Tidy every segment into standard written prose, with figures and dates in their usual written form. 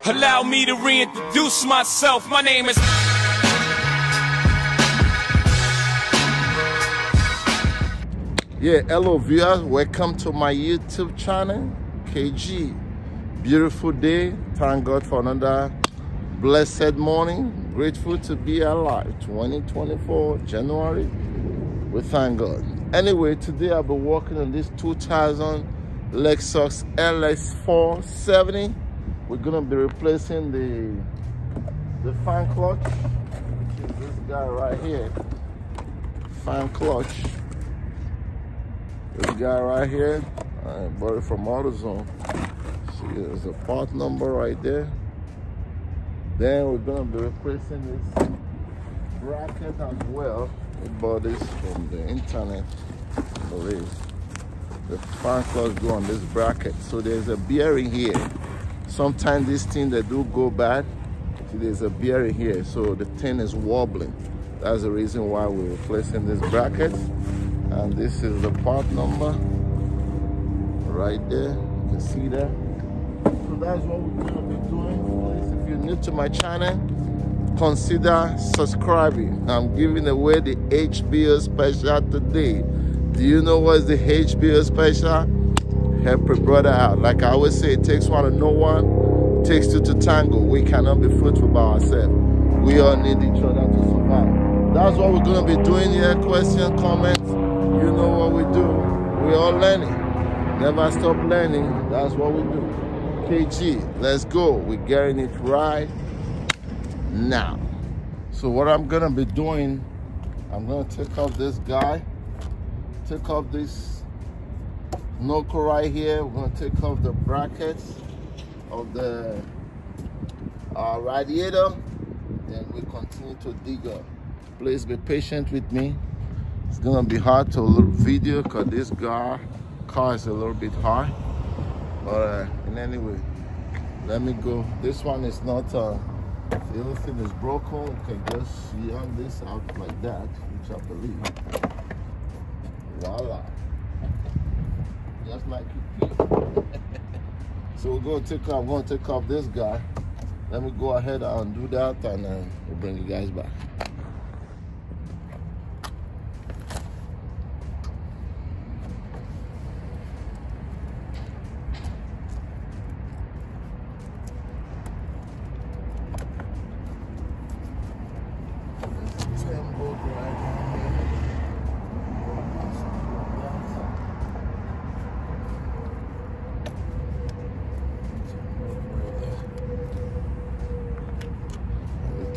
Allow me to reintroduce myself. My name is... Yeah, hello viewers, welcome to my YouTube channel, KG. Beautiful day, thank God for another blessed morning. Grateful to be alive. 2024 January, we thank God. Anyway, today I'll be working on this 2000 Lexus LX470. We're gonna be replacing the fan clutch, which is this guy right here. Fan clutch. This guy right here, I bought it from AutoZone. See, there's a part number right there. Then we're gonna be replacing this bracket as well. We bought this from the internet, I believe. The fan clutch go on this bracket. So there's a bearing here. Sometimes this thing they do go bad. See, there's a bearing here, so the thing is wobbling. That's the reason why we're replacing this bracket. And this is the part number right there. You can see that. So that's what we're going to be doing. Please, if you're new to my channel, consider subscribing. I'm giving away the HBO special today. Do you know what's the HBO special? Help a brother out. Like I always say, it takes one to know one, it takes two to tango. We cannot be fruitful by ourselves. We all need each other to survive. That's what we're going to be doing here. Questions, comments. You know what we do. We're all learning. Never stop learning. That's what we do. KG, let's go. We're getting it right now. So what I'm gonna be doing, I'm gonna take off this guy, take off this knuckle right here. We're gonna take off the brackets of the radiator. Then we continue to dig up. Please be patient with me. It's gonna be hard to video because this car is a little bit high. But in any way, let me go. This one is not, the other thing is broken. We can just yank this out like that, which I believe. Voila. Just like you feel. So I'm gonna take off this guy. Let me go ahead and do that, and we'll bring you guys back.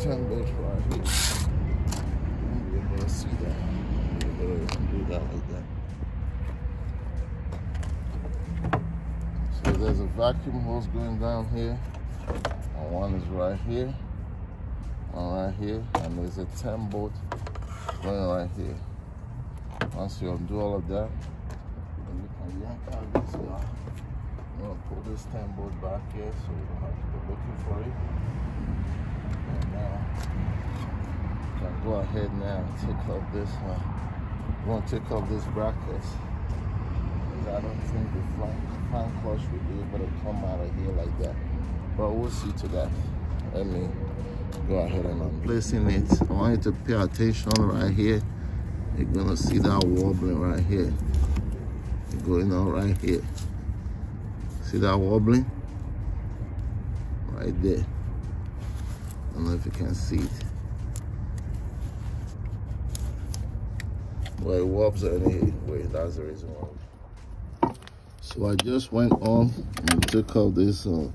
Right here. You'll be able to see that. You'll be able to do that like that. So there's a vacuum hose going down here, and one is right here, one right here, and there's a 10 bolt going right here. Once you undo all of that, then you can yank out this guy. I'm gonna pull this 10 bolt back here so you don't have to be looking for it. And now, you can go ahead now and take off this one. I'm going to take off this bracket. I don't think the fan clutch will be able to come out of here like that. But we'll see to that. Let me go ahead and I'm placing it. I want you to pay attention right here. You're going to see that wobbling right here. It's going on right here. See that wobbling? Right there. I don't know if you can see it. Well, it wobbles anyway. That's the reason why. So I just went on and took off this 12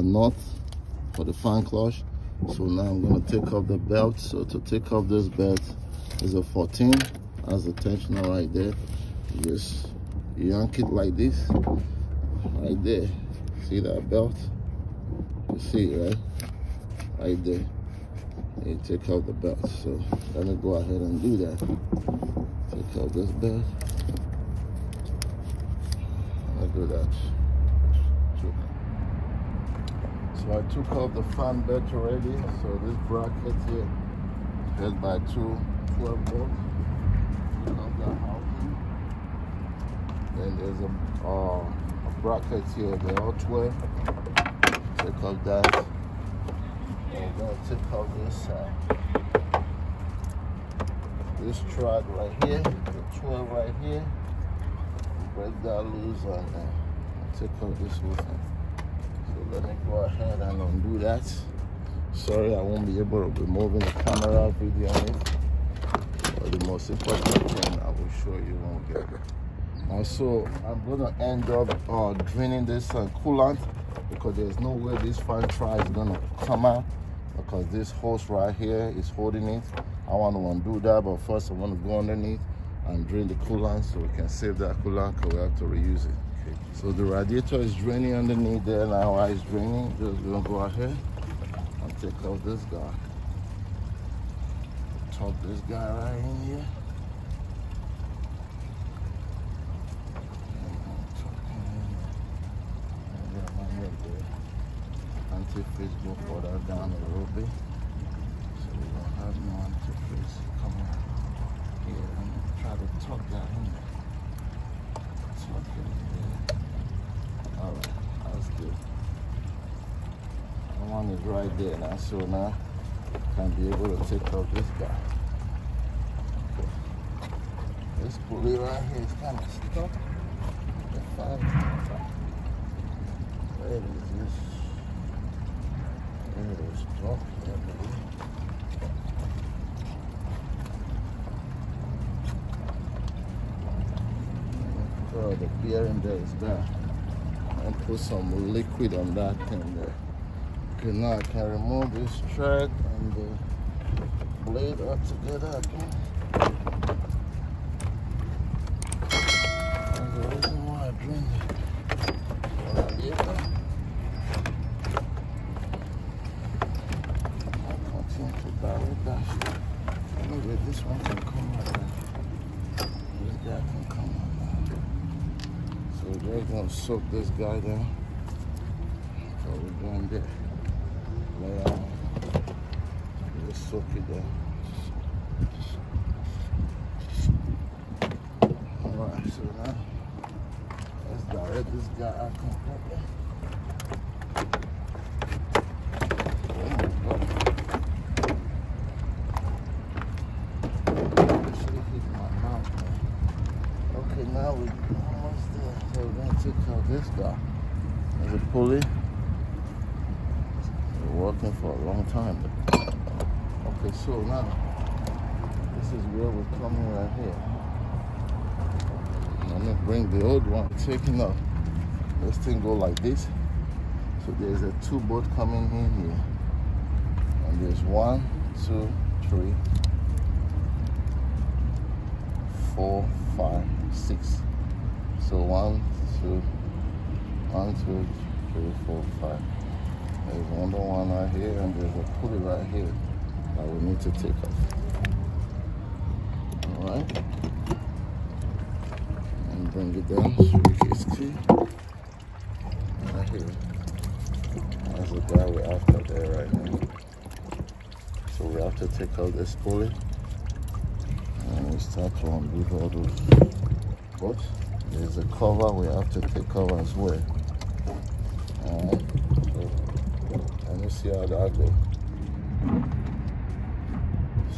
knot for the fan clutch. So now I'm gonna take off the belt. So to take off this belt is a 14. That's the tensioner right there. You just yank it like this, right there. See that belt? You see it, right? Right there. And you take out the belt. So let me go ahead and do that. Take out this belt. I'll do that. So I took out the fan belt already. So this bracket here is held by two 12 bolts. Then there's bracket here. They're all 12. Take off that. We're gonna take off this track right here, the 12 right here. Break that loose and take off this whole thing. So let me go ahead and undo that. Sorry, I won't be able to be moving the camera video on it. But the most important thing I will show you when we get there. And so I'm gonna end up draining this coolant, because there's no way this fan try is gonna come out, because this hose right here is holding it. I want to undo that, but first I want to go underneath and drain the coolant so we can save that coolant, because we have to reuse it. Okay. So the radiator is draining underneath there now. While it's draining, just gonna go ahead and take out this guy. Tuck this guy right in here. Antifreeze go further down a little bit, so we don't have no antifreeze coming here. And try to tuck that in there. Tuck it in there. Alright, that's good. I want it right there now, so now I can be able to take off this guy. Okay. This pulley right here is kind of stuck. Where is this? Oh, the bearing there is bad. And put some liquid on that thing there. Okay, now I can remove this thread and the blade up together again. And the reason why I drained it. Anyway, this one can come out now. This guy can come out now. So we're gonna soak this guy down. So we're going there. Lay on. Just soak it down. Alright, so now let's direct this guy out completely. Now we're almost there. So we're going to take out this guy. There's a pulley. We're working for a long time. Okay, so now this is where we're coming right here. I'm going to bring the old one. Taking up. This thing go like this. So there's a 2 bolt coming in here. And there's 1, 2, 3, 4, 5, 6. So 1, 2, 3, 4, 5. There's another one right here, and there's a pulley right here that we need to take off. Alright. And bring it down. Suitcase key. Right here. That's the guy we're after there right now. So we have to take out this pulley. And we start to undo all those. But there's a cover we have to take off as well. Alright, so let me see how that goes.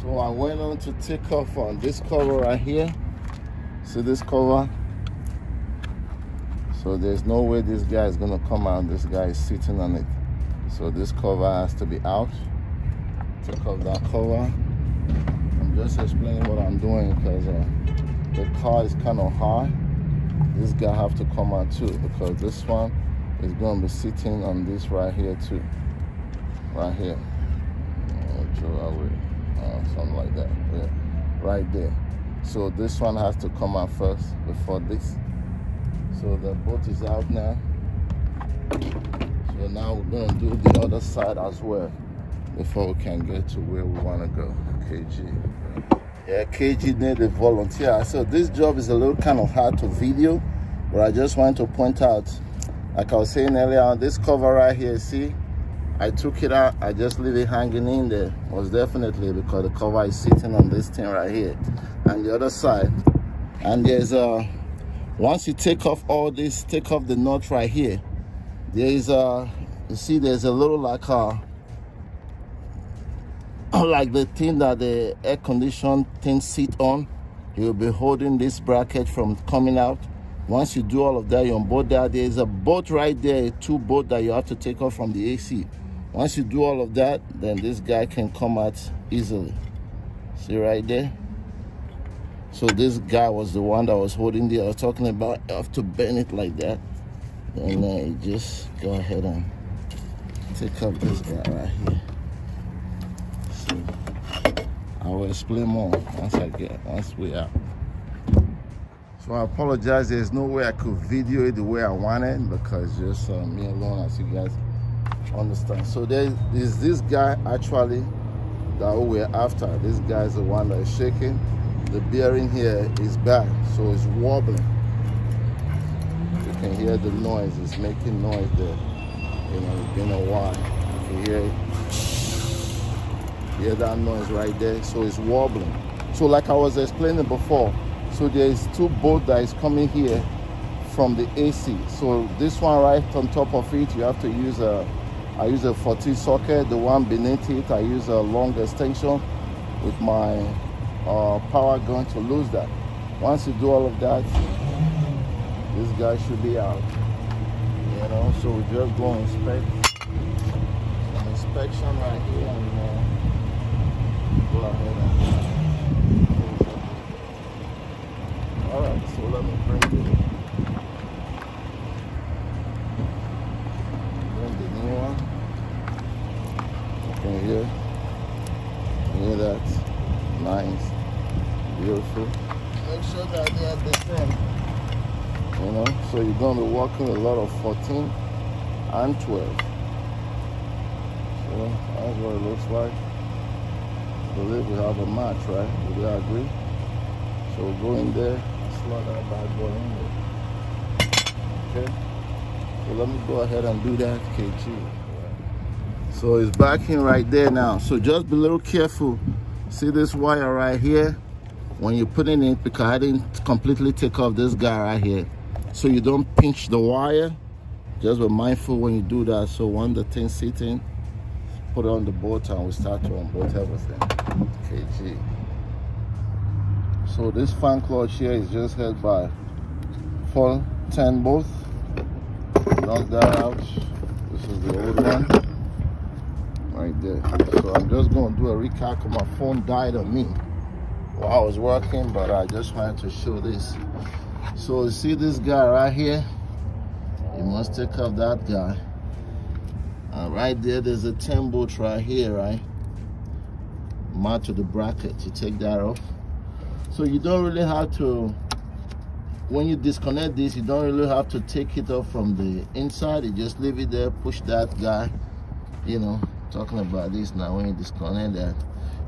So I went on to take off on this cover right here. See this cover? So there's no way this guy is gonna come out. This guy is sitting on it. So this cover has to be out. Take off that cover. I'm just explaining what I'm doing because the car is kind of high. This guy have to come out too, because this one is going to be sitting on this right here too. Right here. Something like that. Yeah. Right there. So this one has to come out first before this. So the bolt is out now. So now we're going to do the other side as well before we can get to where we want to go. KG. Yeah, KG need a volunteer. So this job is a little kind of hard to video, but I just want to point out, like I was saying earlier, this cover right here, see, I took it out, I just leave it hanging in there. Most definitely because the cover is sitting on this thing right here. And the other side, and there's Once you take off all this, take off the nut right here, there is a, you see there's a little like the thing that the air condition thing sit on. You'll be holding this bracket from coming out. Once you do all of that, you unbolt that. There's a bolt right there, 2 bolts that you have to take off from the AC. Once you do all of that, then this guy can come out easily. See right there? So this guy was the one that was holding the, I was talking about, you have to bend it like that. And then you just go ahead and take up this guy right here. See? I will explain more once we are. So I apologize, there's no way I could video it the way I wanted because just me alone, as you guys understand. So there is this guy actually that we're after. This guy is the one that is shaking. The bearing here is bad, so it's wobbling. You can hear the noise, it's making noise there. You know, it's been a while. You can hear it. Hear that noise right there, so it's wobbling. So like I was explaining before, so there is 2 bolts that is coming here from the AC. So this one right on top of it, you have to use I use a 14 socket. The one beneath it, I use a long extension with my power gun to lose that. Once you do all of that, this guy should be out. You know, so we just go inspect an inspection right here and go ahead and all right, so let me bring the new one. You can hear that. Nice, beautiful. Make sure that they are the same. You know, so you're going to be working with a lot of 14 and 12. So that's what it looks like. I believe we have a match, right? Would you agree? So we'll go in there, slot that bad boy in there. Okay? So let me go ahead and do that, KG. So it's back in right there now. So just be a little careful. See this wire right here? When you put it in, because I didn't completely take off this guy right here. So you don't pinch the wire. Just be mindful when you do that. So when the thing sits in, put it on the bolt and we start to unbolt everything. KG. So this fan clutch here is just held by 4 10 bolts. Knock that out. This is the old one. Right there. So I'm just going to do a recap because my phone died on me while I was working, but I just wanted to show this. So you see this guy right here? You must take off that guy. And right there, there's a 10 bolt right here, right? Mount to the bracket. You take that off. So you don't really have to, when you disconnect this, you don't really have to take it off from the inside. You just leave it there, push that guy, you know. Talking about this now, when you disconnect that,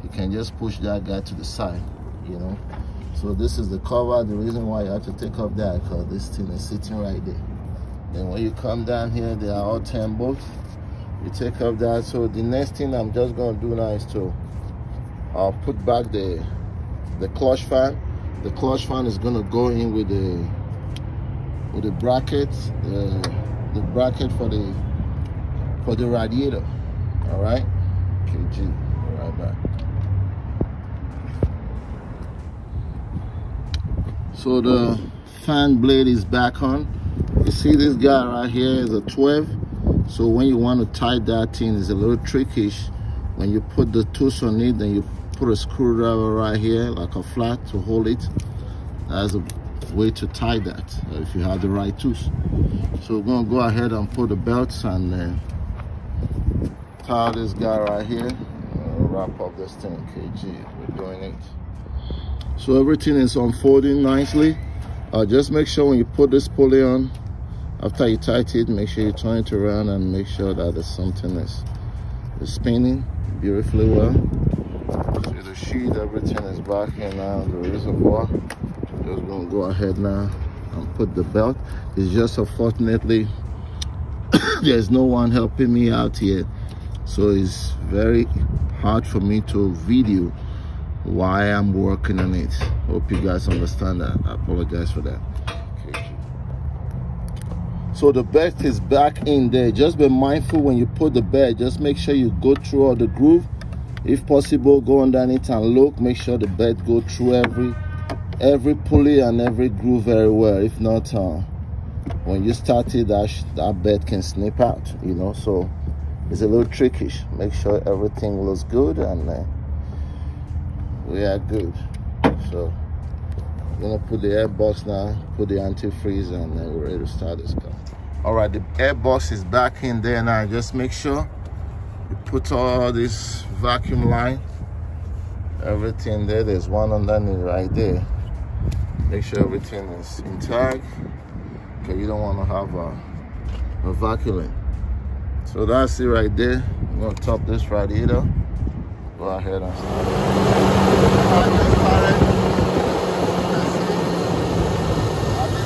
you can just push that guy to the side, you know. So this is the cover. The reason why you have to take off that, because this thing is sitting right there. Then when you come down here, they are all 10 bolts. You take off that. So the next thing I'm just going to do now is to put back the clutch fan. The clutch fan is going to go in with the bracket, the bracket for the radiator. All right, KG, right back. So the fan blade is back on. You see this guy right here is a 12. So when you want to tie that thing, it's a little trickish. When you put the tools on it, then you put a screwdriver right here, like a flat, to hold it. That's a way to tie that, if you have the right tools. So we're gonna go ahead and put the belts and tie this guy right here. Wrap up this thing, KG. We're doing it. So everything is unfolding nicely. Just make sure when you put this pulley on, after you tighten it, make sure you turn it around and make sure that there's something that's spinning beautifully well. See the sheet, everything is back in now, the reservoir. Just gonna go ahead now and put the belt. It's just unfortunately there's no one helping me out here, so it's very hard for me to video why I'm working on it. Hope you guys understand that. I apologize for that. Okay. So the bed is back in there. Just be mindful when you put the bed, just make sure you go through all the groove. If possible, go underneath and look, make sure the bed go through every pulley and every groove very well. If not, when you start it, that bed can snip out, you know. So it's a little trickish. Make sure everything looks good, and we are good. So I'm gonna put the air box now, put the antifreeze, and then we're ready to start this car. All right, the air box is back in there now. Just make sure you put all this vacuum line, everything there. There's one underneath right there. Make sure everything is intact, because you don't want to have a vacuum. So that's it right there. I'm gonna top this radiator. Go ahead and start it.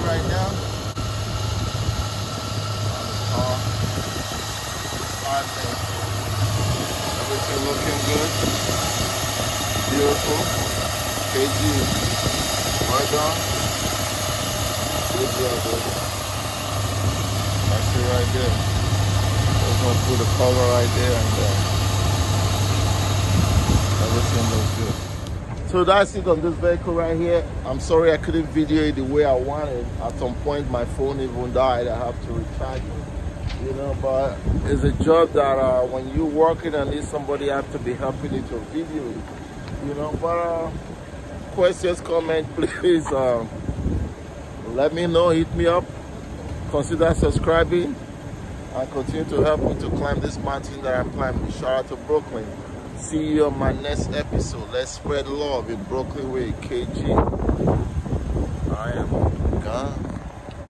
Right now. Everything looking good. Beautiful. KG. Well done. Good job, baby. That's it right there. Just gonna put the cover right there, and everything looks good. So that's it on this vehicle right here. I'm sorry I couldn't video it the way I wanted. At some point my phone even died. I have to recharge it, you know. But it's a job that when you're working and need somebody have to be helping you to video it, you know. But questions, comment, please let me know. Hit me up. Consider subscribing and continue to help me to climb this mountain that I'm climbing. Shout out to Brooklyn. See you on my next episode. Let's spread love in Brooklyn with KG. I am gone.